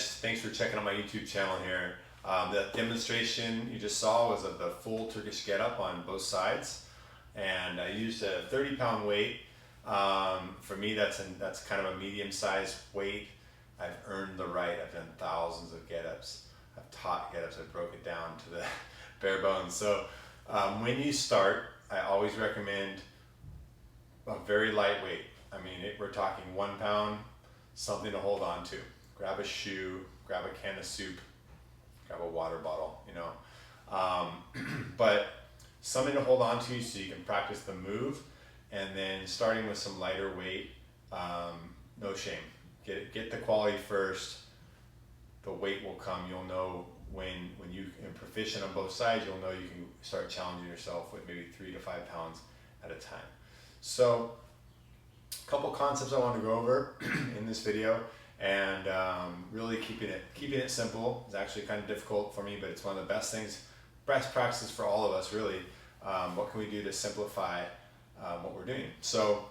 guys, thanks for checking out my YouTube channel here. The demonstration you just saw was of the full Turkish Getup on both sides, and I used a 30-pound weight. For me, that's kind of a medium-sized weight. I've earned the right. I've done thousands of Getups. I've taught Getups. I've broken it down to the bare bones. So when you start, I always recommend a very lightweight. I mean, we're talking 1 pound, something to hold on to. Grab a shoe, grab a can of soup, grab a water bottle, you know. But something to hold on to so you can practice the move, and then starting with some lighter weight, no shame. Get the quality first. The weight will come. You'll know when you're proficient on both sides, you'll know you can start challenging yourself with maybe 3 to 5 pounds at a time. So a couple concepts I want to go over in this video, and really keeping it simple is actually kind of difficult for me, but it's one of the best practices for all of us really. What can we do to simplify what we're doing? So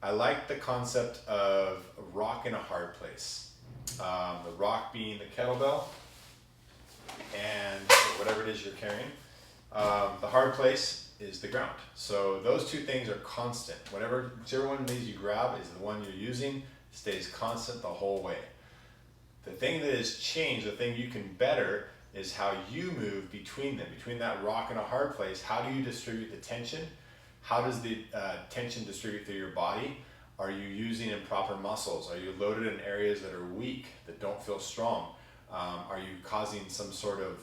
I like the concept of a rock in a hard place. The rock being the kettlebell and whatever it is you're carrying. The hard place is the ground. So those two things are constant. Whichever one of these you grab is the one you're using, stays constant the whole way. The thing that has changed, the thing you can better, is how you move between them, between that rock and a hard place. How do you distribute the tension? How does the tension distribute through your body? Are you using improper muscles? Are you loaded in areas that are weak, that don't feel strong? Are you causing some sort of,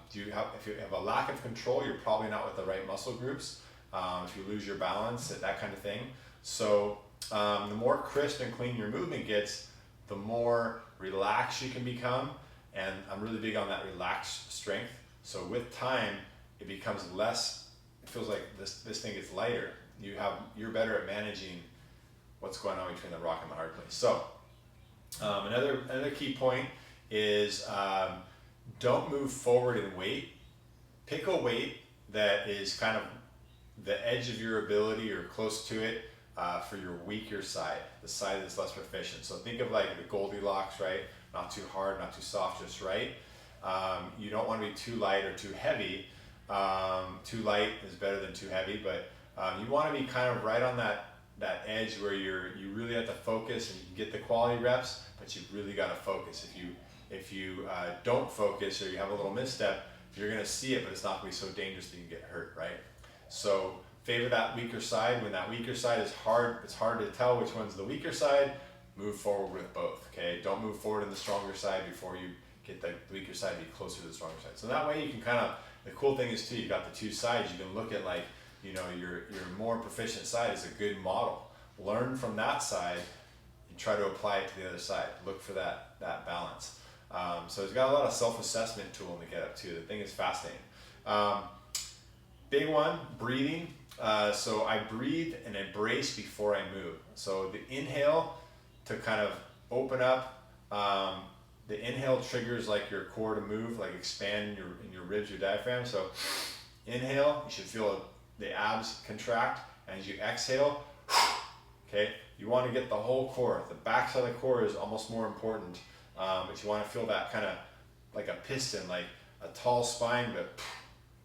if you have a lack of control, you're probably not with the right muscle groups. If you lose your balance, that kind of thing. So the more crisp and clean your movement gets, the more relaxed you can become. And I'm really big on that relaxed strength. So with time, it becomes less, it feels like this thing gets lighter. You're better at managing what's going on between the rock and the hard place. So another key point is don't move forward in weight. Pick a weight that is kind of the edge of your ability or close to it for your weaker side, the side that's less proficient. So think of like the Goldilocks, right? Not too hard, not too soft, just right. You don't want to be too light or too heavy. Too light is better than too heavy, but you want to be kind of right on that edge where you really have to focus, and you can get the quality reps, but you've really got to focus. If you don't focus, or you have a little misstep, you're going to see it, but it's not going to be so dangerous that you can get hurt, right? So favor that weaker side. When that weaker side is hard, it's hard to tell which one's the weaker side. Move forward with both, okay? Don't move forward in the stronger side before you get the weaker side to be closer to the stronger side. So that way you can kind of, the cool thing is too, you've got the two sides. You can look at like, you know, your more proficient side is a good model. Learn from that side and try to apply it to the other side. Look for that balance. So it's got a lot of self-assessment tool in the Getup too. The thing is fascinating. Big one, breathing. So I breathe and I brace before I move. So the inhale to kind of open up, the inhale triggers like your core to move, like expand in your ribs, your diaphragm. So inhale, you should feel the abs contract, and as you exhale, okay, you want to get the whole core. The back side of the core is almost more important, but you want to feel that kind of like a piston, like a tall spine, but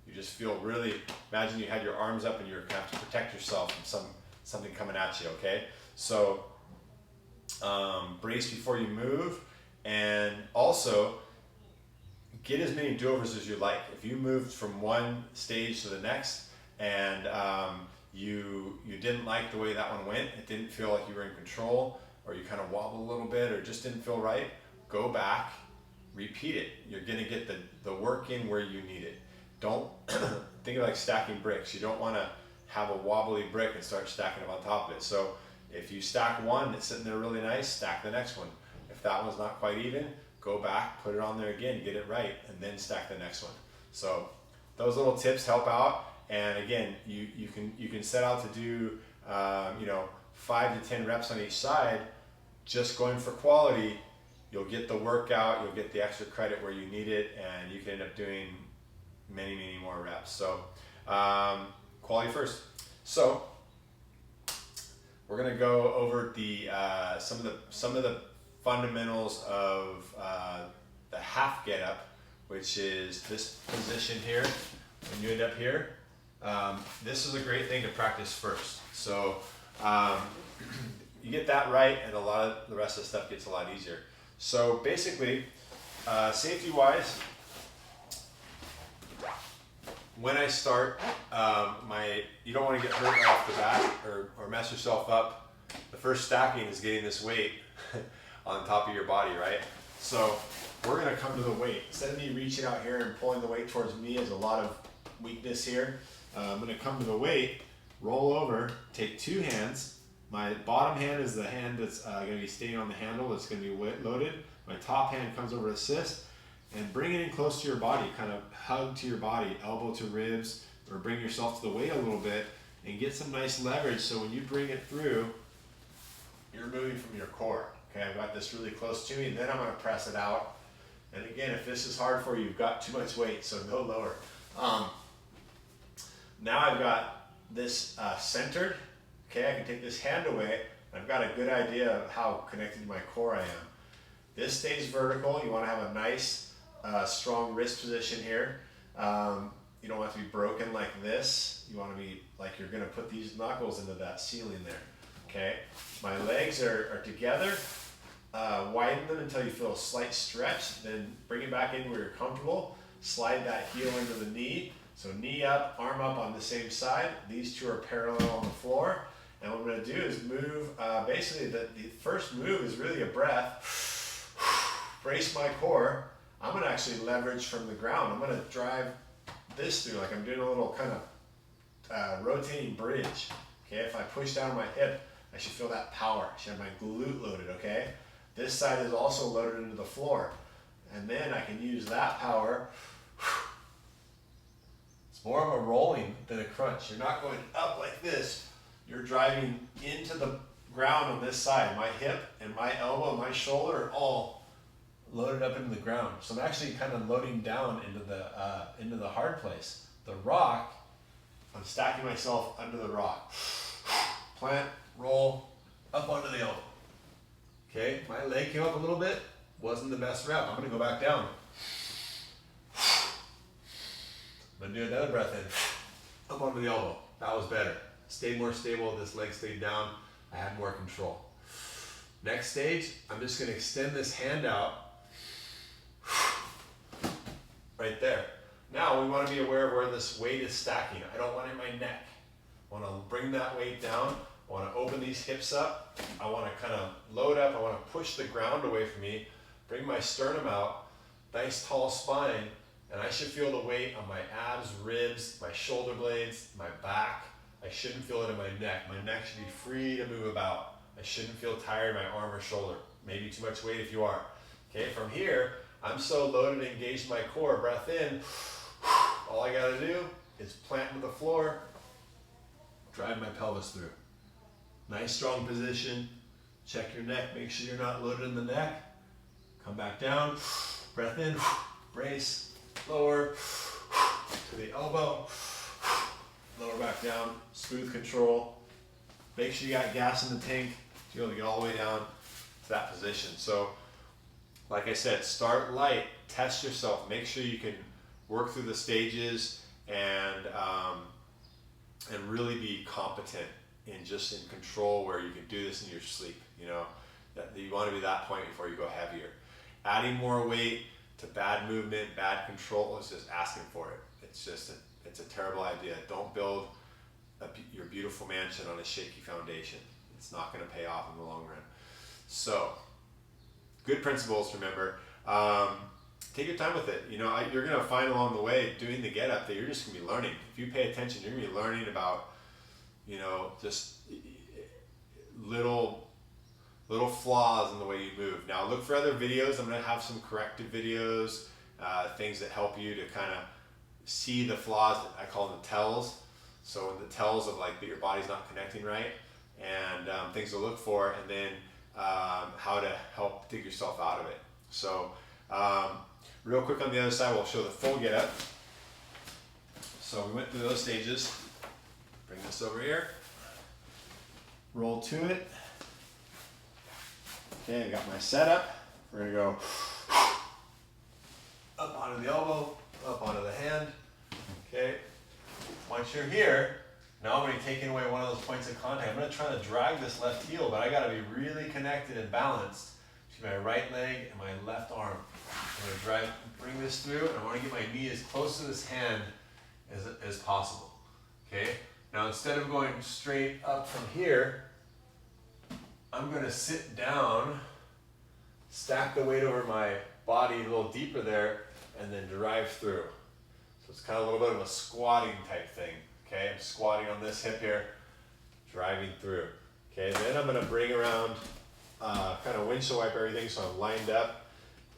you just feel really, imagine you had your arms up and you're going to have to protect yourself from something coming at you, okay? So brace before you move, and also get as many do-overs as you like. If you moved from one stage to the next and you didn't like the way that one went, it didn't feel like you were in control, or you kind of wobble a little bit, or just didn't feel right, go back, repeat it. You're going to get the work in where you need it. Don't think of like stacking bricks. You don't want to have a wobbly brick and start stacking them on top of it. So if you stack one that's sitting there really nice, stack the next one. If that one's not quite even, go back, put it on there again, get it right, and then stack the next one. So those little tips help out. And again, you can set out to do 5 to 10 reps on each side. Just going for quality, you'll get the workout, you'll get the extra credit where you need it, and you can end up doing many more reps. So quality first. So we're gonna go over the some of the fundamentals of the half get up, which is this position here. When you end up here, this is a great thing to practice first. So you get that right, and a lot of the rest of the stuff gets a lot easier. So basically, safety wise, when I start, you don't want to get hurt right off the bat or mess yourself up. The first stacking is getting this weight on top of your body, right? So we're gonna come to the weight. Instead of me reaching out here and pulling the weight towards me, there's a lot of weakness here. I'm gonna come to the weight, roll over, take two hands. My bottom hand is the hand that's gonna be staying on the handle, that's gonna be loaded. My top hand comes over to assist, and bring it in close to your body, kind of hug to your body, elbow to ribs, or bring yourself to the weight a little bit, and get some nice leverage so when you bring it through, you're moving from your core. Okay, I've got this really close to me, and then I'm gonna press it out. And again, if this is hard for you, you've got too much weight, so go lower. Now I've got this centered. Okay, I can take this hand away. I've got a good idea of how connected to my core I am. This stays vertical. You want to have a nice, strong wrist position here. You don't want to be broken like this. You want to be like you're going to put these knuckles into that ceiling there. Okay, my legs are together. Widen them until you feel a slight stretch. Then bring it back in where you're comfortable. Slide that heel into the knee. So knee up, arm up on the same side. These two are parallel on the floor. And what I'm going to do is move, basically the first move is really a breath. Brace my core. I'm going to actually leverage from the ground. I'm going to drive this through like I'm doing a little kind of rotating bridge. Okay, if I push down my hip, I should feel that power. I should have my glute loaded, okay? This side is also loaded into the floor. And then I can use that power. It's more of a rolling than a crunch. You're not going up like this. You're driving into the ground on this side. My hip and my elbow and my shoulder are all loaded up into the ground. So I'm actually kind of loading down into the hard place. The rock, I'm stacking myself under the rock. Plant, roll, up onto the elbow. Okay, my leg came up a little bit. Wasn't the best rep. I'm gonna go back down. I'm gonna do another breath in. Up onto the elbow. That was better. Stayed more stable. This leg stayed down. I had more control. Next stage, I'm just gonna extend this hand out. Right there. Now we wanna be aware of where this weight is stacking. I don't want it in my neck. I wanna bring that weight down. I wanna open these hips up. I wanna kind of load up. I wanna push the ground away from me. Bring my sternum out. Nice tall spine. And I should feel the weight on my abs, ribs, my shoulder blades, my back. I shouldn't feel it in my neck. My neck should be free to move about. I shouldn't feel tired in my arm or shoulder. Maybe too much weight if you are. Okay, from here, I'm so loaded and engaged in my core. Breath in. All I gotta do is plant with the floor, drive my pelvis through. Nice strong position. Check your neck. Make sure you're not loaded in the neck. Come back down. Breath in. Brace. Lower to the elbow, lower back down, smooth control. Make sure you got gas in the tank to be able to get all the way down to that position. So, like I said, start light, test yourself, make sure you can work through the stages and really be competent and just in control where you can do this in your sleep. You know, that you want to be that point before you go heavier. Adding more weight to bad movement, bad control is just asking for it. It's a terrible idea. Don't build your beautiful mansion on a shaky foundation. It's not going to pay off in the long run. So, good principles, remember. Take your time with it. You know, you're going to find along the way doing the get up that you're just going to be learning. If you pay attention, you're going to be learning about, you know, just little flaws in the way you move. Now look for other videos. I'm going to have some corrective videos, things that help you to kind of see the flaws. I call them the tells. So the tells of like that your body's not connecting right, and things to look for, and then how to help dig yourself out of it. So real quick on the other side, we'll show the full get up. So we went through those stages. Bring this over here. Roll to it. Okay, I got my setup. We're gonna go up onto the elbow, up onto the hand. Okay, once you're here, now I'm gonna be taking away one of those points of contact. I'm gonna try to drag this left heel, but I gotta be really connected and balanced to my right leg and my left arm. I'm gonna bring this through, and I wanna get my knee as close to this hand as possible. Okay, now instead of going straight up from here, I'm gonna sit down, stack the weight over my body a little deeper there, and then drive through. So it's kind of a little bit of a squatting type thing. Okay, I'm squatting on this hip here, driving through. Okay, then I'm gonna bring around, kind of windshield wipe everything so I'm lined up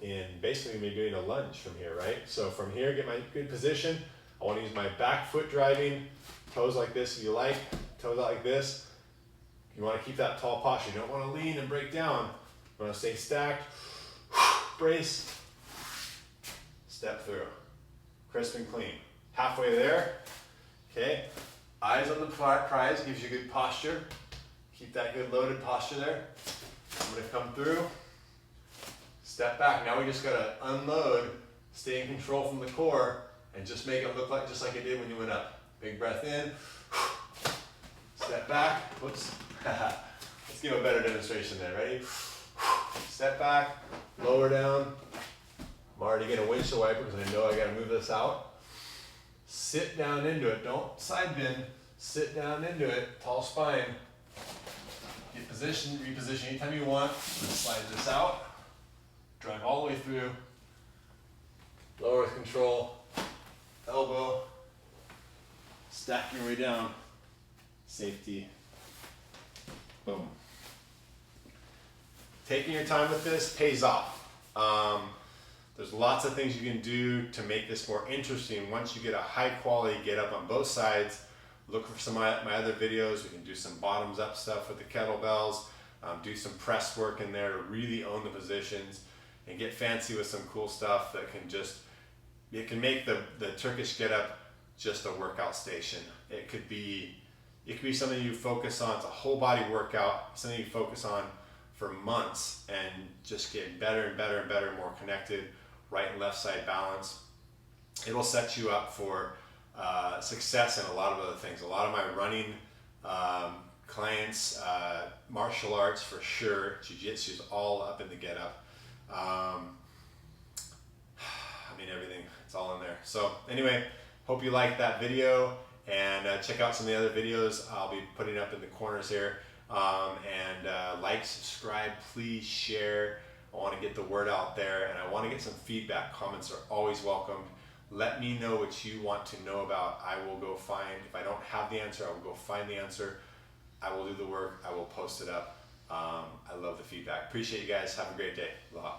in basically me doing a lunge from here, right? So from here, get my good position. I wanna use my back foot driving, toes like this if you like, toes out like this. You wanna keep that tall posture. You don't wanna lean and break down. You wanna stay stacked, brace, step through. Crisp and clean. Halfway there, okay, eyes on the prize, gives you good posture. Keep that good loaded posture there. I'm gonna come through, step back. Now we just gotta unload, stay in control from the core, and just make it look like just like it did when you went up. Big breath in, step back, whoops. Let's give a better demonstration there, ready? Step back, lower down. I'm already getting a windshield wiper because I know I gotta move this out. Sit down into it, don't side bend, sit down into it, tall spine. Get positioned, reposition anytime you want. Slide this out, drive all the way through. Lower with control, elbow, stack your way down, safety, boom. Taking your time with this pays off. There's lots of things you can do to make this more interesting. Once you get a high quality get up on both sides, look for some of my other videos. We can do some bottoms up stuff with the kettlebells, do some press work in there to really own the positions, and get fancy with some cool stuff that can just, it can make the Turkish get up just a workout station. It could be something you focus on. It's a whole body workout, something you focus on for months and just get better and better and better, more connected, right and left side balance. It'll set you up for success in a lot of other things. A lot of my running clients, martial arts for sure, jiu-jitsu is all up in the get up. I mean everything, it's all in there. So anyway, hope you liked that video, and check out some of the other videos I'll be putting up in the corners here. Like, subscribe, please share. I want to get the word out there, and I want to get some feedback. Comments are always welcomed. Let me know what you want to know about. I will go find, if I don't have the answer, I will go find the answer. I will do the work. I will post it up. I love the feedback. Appreciate you guys. Have a great day. Aloha.